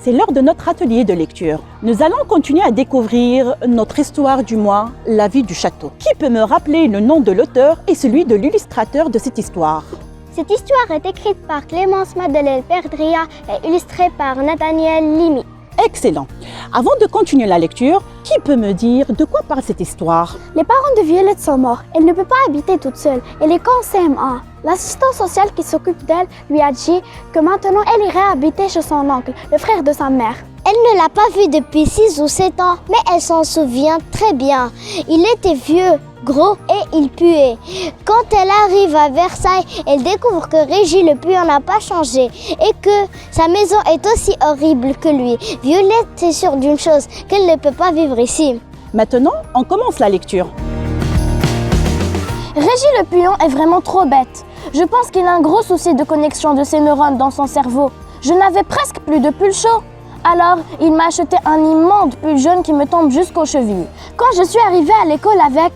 c'est l'heure de notre atelier de lecture. Nous allons continuer à découvrir notre histoire du mois, la vie du château. Qui peut me rappeler le nom de l'auteur et celui de l'illustrateur de cette histoire? Cette histoire est écrite par Clémence Madeleine Perdria et illustrée par Nathaniel Limy. Excellent. Avant de continuer la lecture, qui peut me dire de quoi parle cette histoire? Les parents de Violette sont morts. Elle ne peut pas habiter toute seule. Elle est qu'en CM1. L'assistant social qui s'occupe d'elle lui a dit que maintenant elle irait habiter chez son oncle, le frère de sa mère. Elle ne l'a pas vu depuis 6 ou 7 ans, mais elle s'en souvient très bien. Il était vieux, gros et il puait. Quand elle arrive à Versailles, elle découvre que Régis le puant n'a pas changé et que sa maison est aussi horrible que lui. Violette est sûre d'une chose, qu'elle ne peut pas vivre ici. Maintenant, on commence la lecture. Régis le puant est vraiment trop bête. Je pense qu'il a un gros souci de connexion de ses neurones dans son cerveau. Je n'avais presque plus de pull chaud. Alors, il m'a acheté un immonde pull jaune qui me tombe jusqu'aux chevilles. Quand je suis arrivée à l'école avec,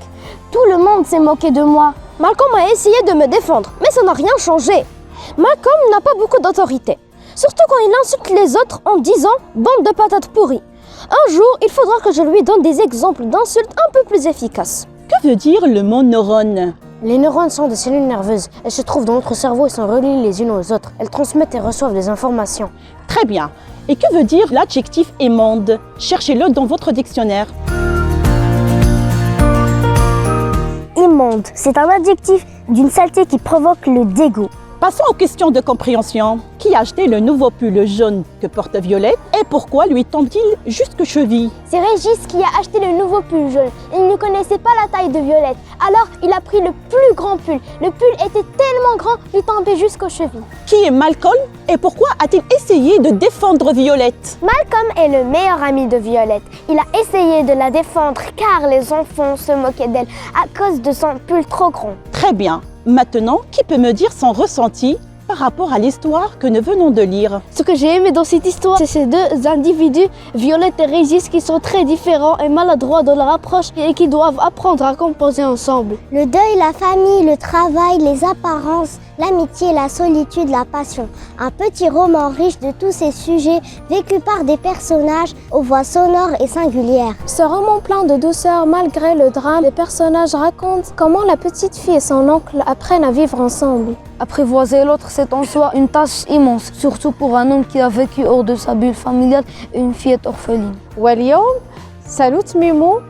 tout le monde s'est moqué de moi. Malcolm a essayé de me défendre, mais ça n'a rien changé. Malcolm n'a pas beaucoup d'autorité, surtout quand il insulte les autres en disant « bande de patates pourries ». Un jour, il faudra que je lui donne des exemples d'insultes un peu plus efficaces. Que veut dire le mot neurone? Les neurones sont des cellules nerveuses. Elles se trouvent dans notre cerveau et sont reliées les unes aux autres. Elles transmettent et reçoivent des informations. Très bien. Et que veut dire l'adjectif immonde? Cherchez-le dans votre dictionnaire. Immonde, c'est un adjectif d'une saleté qui provoque le dégoût. Passons aux questions de compréhension. Qui a acheté le nouveau pull jaune que porte Violette et pourquoi lui tombe-t-il jusqu'aux chevilles? C'est Régis qui a acheté le nouveau pull jaune. Il ne connaissait pas la taille de Violette. Alors, il a pris le plus grand pull. Le pull était tellement grand qu'il tombait jusqu'aux chevilles. Qui est Malcolm et pourquoi a-t-il essayé de défendre Violette? Malcolm est le meilleur ami de Violette. Il a essayé de la défendre car les enfants se moquaient d'elle à cause de son pull trop grand. Très bien. Maintenant, qui peut me dire son ressenti par rapport à l'histoire que nous venons de lire? Ce que j'ai aimé dans cette histoire, c'est ces deux individus, Violette et Régis, qui sont très différents et maladroits dans leur approche et qui doivent apprendre à composer ensemble. Le deuil, la famille, le travail, les apparences, l'amitié, la solitude, la passion. Un petit roman riche de tous ces sujets vécus par des personnages aux voix sonores et singulières. Ce roman plein de douceur malgré le drame, les personnages racontent comment la petite fille et son oncle apprennent à vivre ensemble. Apprivoiser l'autre, c'est en soi une tâche immense, surtout pour un homme qui a vécu hors de sa bulle familiale et une fillette orpheline. واليوم سنتمم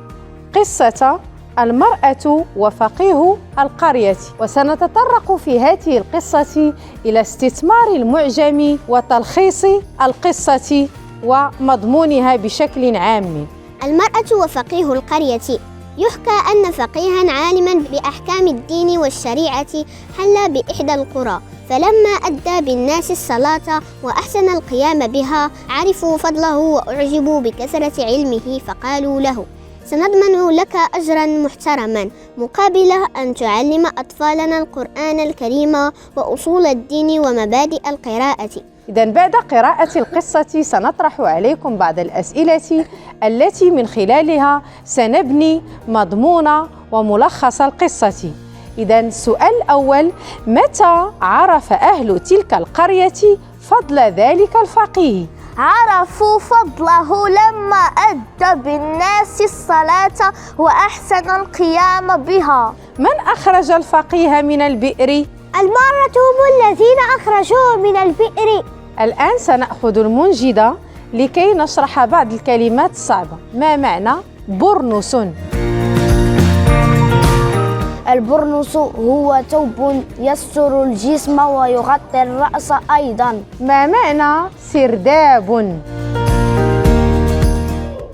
قصة المرأة وفقيه القرية، وسنتطرق في هذه القصة إلى استثمار المعجم وتلخيص القصة ومضمونها بشكل عام. المرأة وفقيه القرية. يحكى أن فقيها عالما بأحكام الدين والشريعة حل بإحدى القرى، فلما أدى بالناس الصلاة وأحسن القيام بها عرفوا فضله وأعجبوا بكثرة علمه فقالوا له: سنضمن لك أجرا محترما مقابل أن تعلم أطفالنا القرآن الكريم وأصول الدين ومبادئ القراءة. إذن بعد قراءة القصة سنطرح عليكم بعض الأسئلة التي من خلالها سنبني مضمون وملخص القصة. إذن السؤال الأول: متى عرف أهل تلك القرية فضل ذلك الفقيه؟ عرفوا فضله لما أدى بالناس الصلاة وأحسن القيام بها. من أخرج الفقيه من البئر؟ المرأة هم الذين أخرجوه من البئر. الآن سنأخذ المنجدة لكي نشرح بعض الكلمات الصعبة. ما معنى برنس؟ البرنس هو ثوب يستر الجسم ويغطي الرأس أيضا. ما معنى سرداب؟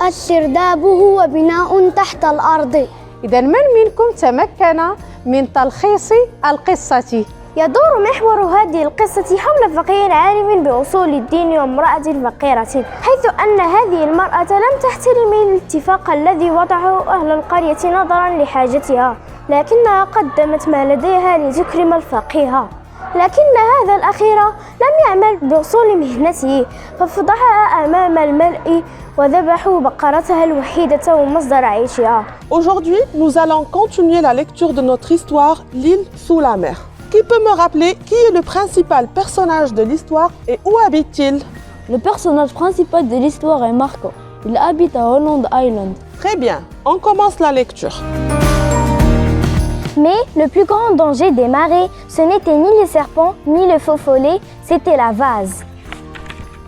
السرداب هو بناء تحت الأرض. إذا من منكم تمكن من تلخيص القصة؟ يدور محور هذه القصة حول فقيه عالم بأصول الدين وامرأة فقيرة، حيث أن هذه المرأة لم تحترم الاتفاق الذي وضعه أهل القرية نظرا لحاجتها، لكنها قدمت ما لديها لتكرم الفقيه. لكن هذا الأخير لم يعمل بأصول مهنته، ففضحها أمام الملء وذبحوا بقرتها الوحيدة ومصدر عيشها. Aujourd'hui, nous allons continuer la lecture de notre histoire, L'île sous la mer. Qui peut me rappeler qui est le principal personnage de l'histoire et où habite-t-il? Le personnage principal de l'histoire est Marco. Il habite à Holland Island. Très bien, on commence la lecture. Mais le plus grand danger des marées, ce n'était ni les serpents, ni le faux follet, c'était la vase.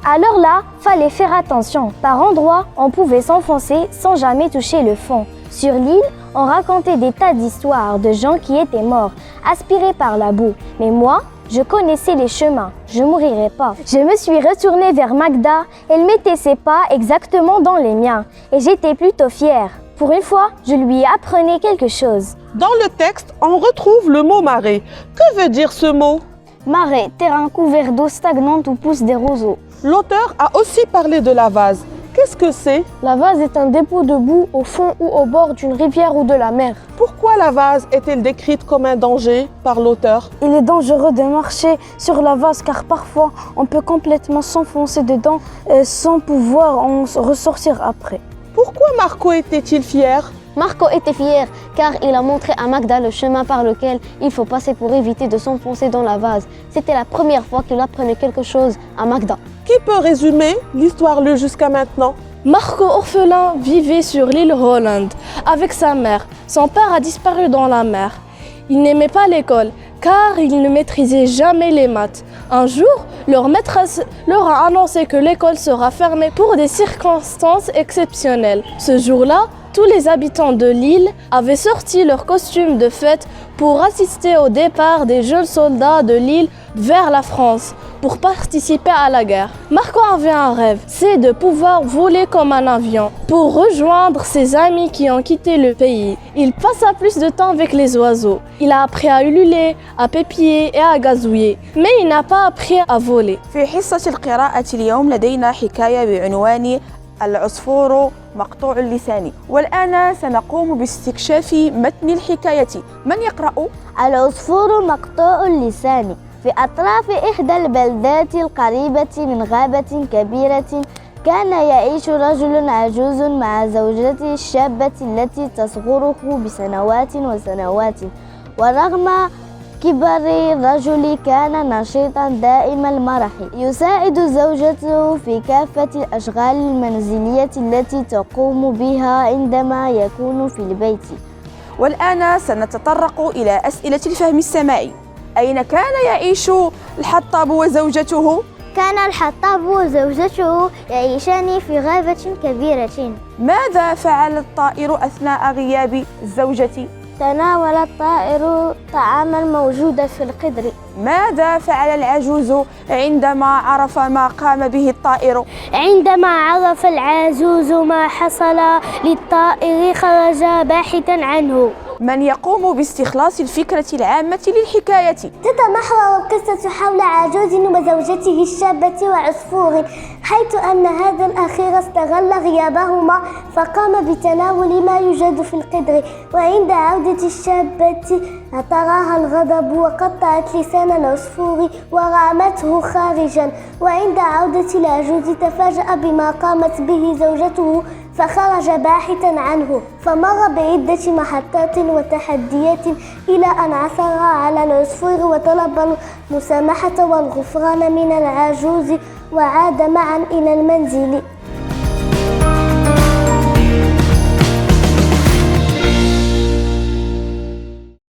Alors là, fallait faire attention. Par endroits, on pouvait s'enfoncer sans jamais toucher le fond. Sur l'île, on racontait des tas d'histoires de gens qui étaient morts, aspirés par la boue. Mais moi, je connaissais les chemins, je mourirais pas. Je me suis retournée vers Magda, elle mettait ses pas exactement dans les miens et j'étais plutôt fière. Pour une fois, je lui apprenais quelque chose. Dans le texte, on retrouve le mot marée. Que veut dire ce mot? Marais, terrain couvert d'eau stagnante où poussent des roseaux. L'auteur a aussi parlé de la vase. Qu'est-ce que c'est? La vase est un dépôt de boue au fond ou au bord d'une rivière ou de la mer. Pourquoi la vase est-elle décrite comme un danger par l'auteur? Il est dangereux de marcher sur la vase car parfois on peut complètement s'enfoncer dedans sans pouvoir en ressortir après. Pourquoi Marco était-il fier? Marco était fier car il a montré à Magda le chemin par lequel il faut passer pour éviter de s'enfoncer dans la vase. C'était la première fois qu'il apprenait quelque chose à Magda. Qui peut résumer l'histoire lue jusqu'à maintenant? Marco, orphelin, vivait sur l'île Holland avec sa mère. Son père a disparu dans la mer. Il n'aimait pas l'école car il ne maîtrisait jamais les maths. Un jour, leur maîtresse leur a annoncé que l'école sera fermée pour des circonstances exceptionnelles. Ce jour-là, tous les habitants de l'île avaient sorti leurs costumes de fête pour assister au départ des jeunes soldats de l'île vers la France pour participer à la guerre. Marco avait un rêve, c'est de pouvoir voler comme un avion pour rejoindre ses amis qui ont quitté le pays. Il passa plus de temps avec les oiseaux. Il a appris à ululer, à pépier et à gazouiller, mais il n'a pas appris à voler. في حصة القراءة اليوم لدينا حكاية بعنوان العصفور مقطوع اللسان، والآن سنقوم باستكشاف متن الحكاية. من يقرأ؟ العصفور مقطوع اللسان. في أطراف إحدى البلدات القريبة من غابة كبيرة كان يعيش رجل عجوز مع زوجته الشابة التي تصغره بسنوات وسنوات. ورغم كبر الرجل كان نشيطا دائم المرح، يساعد زوجته في كافة الأشغال المنزلية التي تقوم بها عندما يكون في البيت. والآن سنتطرق إلى أسئلة الفهم السماعي. أين كان يعيش الحطاب وزوجته؟ كان الحطاب وزوجته يعيشان في غابة كبيرة. ماذا فعل الطائر أثناء غياب الزوجة؟ تناول الطائر طعاما موجودا في القدر. ماذا فعل العجوز عندما عرف ما قام به الطائر؟ عندما عرف العجوز ما حصل للطائر خرج باحثا عنه. من يقوم باستخلاص الفكرة العامة للحكاية؟ تتمحور القصة حول عجوز وزوجته الشابة وعصفور، حيث أن هذا الأخير استغل غيابهما فقام بتناول ما يوجد في القدر. وعند عودة الشابة أطراها الغضب وقطعت لسان العصفور ورمته خارجا. وعند عودة العجوز تفاجأ بما قامت به زوجته فخرج باحثا عنه. فمر بعدة محطات وتحديات إلى أن عثر على العصفور وطلب المسامحة والغفران من العجوز وعاد معا إلى المنزل.